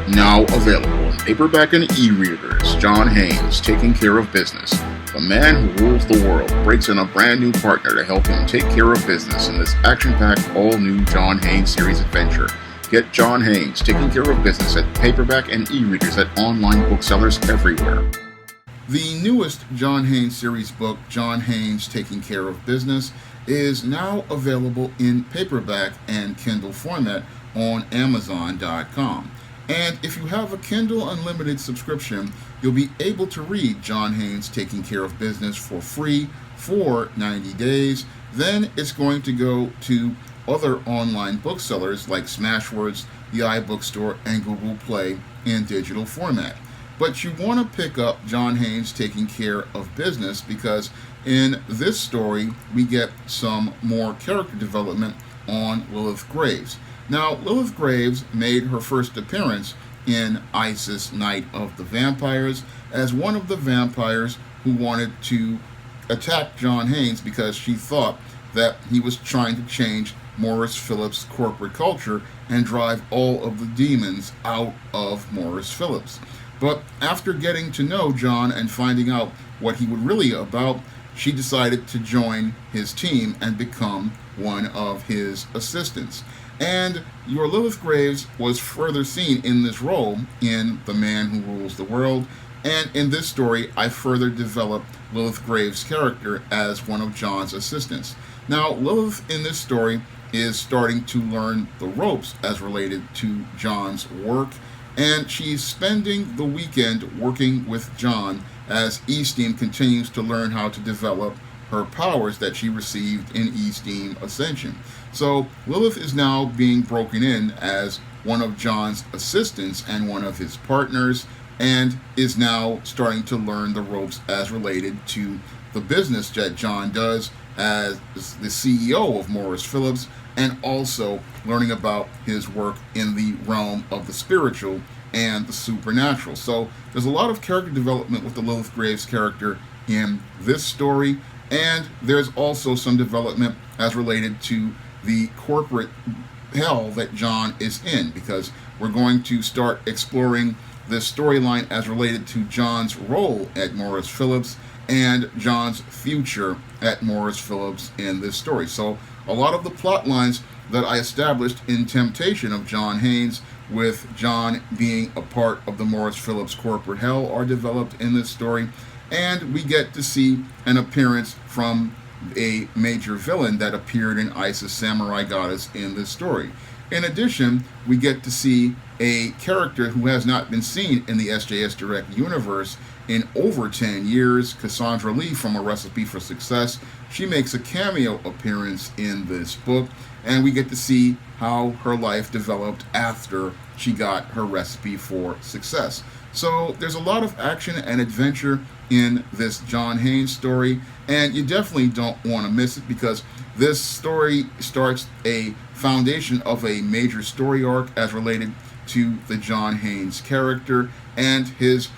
Now available in paperback and e-readers, John Haynes, Taking Care of Business. The man who rules the world breaks in a brand new partner to help him take care of business in this action-packed, all-new John Haynes series adventure. Get John Haynes, Taking Care of Business at paperback and e-readers at online booksellers everywhere. The newest John Haynes series book, John Haynes, Taking Care of Business, is now available in paperback and Kindle format on Amazon.com. And if you have a Kindle Unlimited subscription, you'll be able to read John Haynes Taking Care of Business for free for 90 days. Then it's going to go to other online booksellers like Smashwords, the iBookstore, and Google Play in digital format. But you want to pick up John Haynes Taking Care of Business because in this story we get some more character development on Lilith Graves. Now, Lilith Graves made her first appearance in Isis Night of the Vampires as one of the vampires who wanted to attack John Haynes because she thought that he was trying to change Morris Phillips' corporate culture and drive all of the demons out of Morris Phillips. But after getting to know John and finding out what he was really about, she decided to join his team and become one of his assistants. And your Lilith Graves was further seen in this role in The Man Who Rules the World. And in this story, I further developed Lilith Graves' character as one of John's assistants. Now, Lilith in this story is starting to learn the ropes as related to John's work, and she's spending the weekend working with John as Esteem continues to learn how to develop her powers that she received in Esteem Ascension. So Lilith is now being broken in as one of John's assistants and one of his partners, and is now starting to learn the ropes as related to the business that John does as the CEO of Morris Phillips, and also learning about his work in the realm of the spiritual and the supernatural. So there's a lot of character development with the Lilith Graves character in this story, and there's also some development as related to the corporate hell that John is in, because we're going to start exploring this storyline as related to John's role at Morris Phillips and John's future at Morris Phillips in this story. So a lot of the plot lines that I established in Temptation of John Haynes, with John being a part of the Morris Phillips corporate hell, are developed in this story, and we get to see an appearance from a major villain that appeared in Isis Samurai Goddess in this story. In addition, we get to see a character who has not been seen in the SJS Direct universe in over 10 years, Cassandra Lee from A Recipe for Success. She makes a cameo appearance in this book, and we get to see how her life developed after she got her recipe for success. So there's a lot of action and adventure in this John Haynes story, and you definitely don't want to miss it, because this story starts a foundation of a major story arc as related to the John Haynes character and his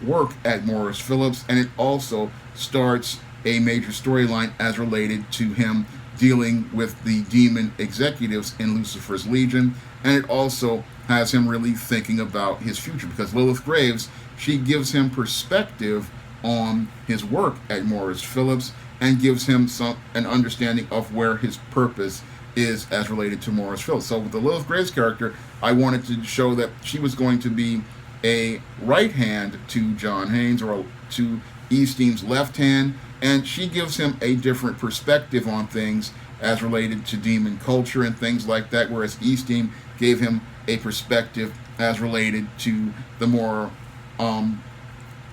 work at Morris Phillips, and it also starts a major storyline as related to him dealing with the demon executives in Lucifer's Legion, and it also has him really thinking about his future, because Lilith Graves, she gives him perspective on his work at Morris Phillips and gives him an understanding of where his purpose is as related to Morris Phillips. So with the Lilith Graves character, I wanted to show that she was going to be a right hand to John Haynes, or to Esteem's left hand, and she gives him a different perspective on things as related to demon culture and things like that, whereas Esteem gave him a perspective as related to the more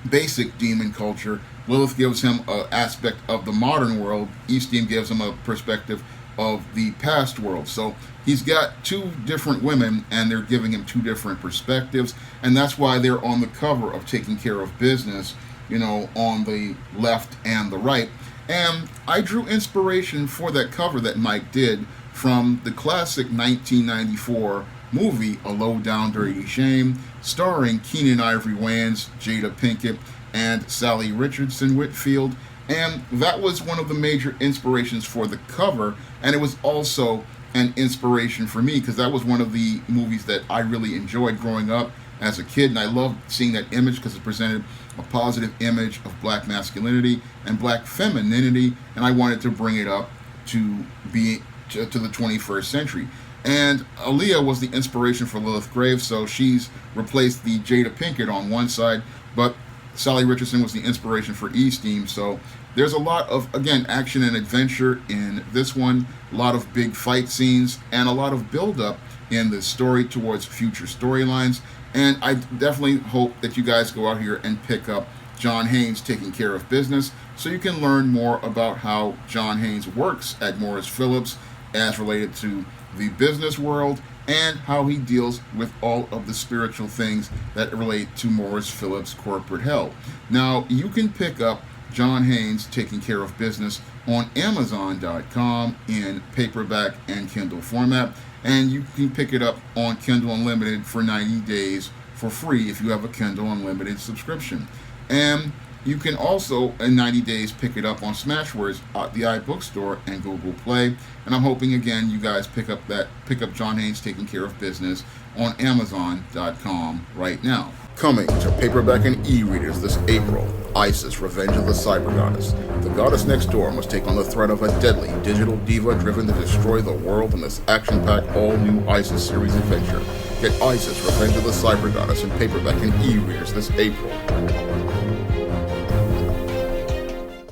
basic demon culture. Lilith gives him an aspect of the modern world. Esteem gives him a perspective of the past world. So he's got two different women, and they're giving him two different perspectives, and that's why they're on the cover of Taking Care of Business, you know, on the left and the right. And I drew inspiration for that cover that Mike did from the classic 1994 movie A Low Down Dirty Shame, starring Keenan Ivory Wayans, Jada Pinkett, and Sally Richardson Whitfield. And that was one of the major inspirations for the cover, and it was also an inspiration for me, because that was one of the movies that I really enjoyed growing up as a kid, and I loved seeing that image because it presented a positive image of black masculinity and black femininity, and I wanted to bring it up to be to the 21st century. And Aaliyah was the inspiration for Lilith Graves, so she's replaced the Jada Pinkett on one side, but Sally Richardson was the inspiration for E-Steam. So there's a lot of, again, action and adventure in this one, a lot of big fight scenes, and a lot of build-up in the story towards future storylines. And I definitely hope that you guys go out here and pick up John Haynes Taking Care of Business, so you can learn more about how John Haynes works at Morris Phillips as related to the business world, and how he deals with all of the spiritual things that relate to Morris Phillips corporate hell. Now, you can pick up John Haynes Taking Care of Business on Amazon.com in paperback and Kindle format, and you can pick it up on Kindle Unlimited for 90 days for free if you have a Kindle Unlimited subscription. And you can also, in 90 days, pick it up on Smashwords, the iBookstore, and Google Play. And I'm hoping, again, you guys pick up John Haynes Taking Care of Business on Amazon.com right now. Coming to paperback and e-readers this April, Isis, Revenge of the Cyber Goddess. The goddess next door must take on the threat of a deadly digital diva driven to destroy the world in this action-packed all-new Isis series adventure. Get Isis, Revenge of the Cyber Goddess in paperback and e-readers this April.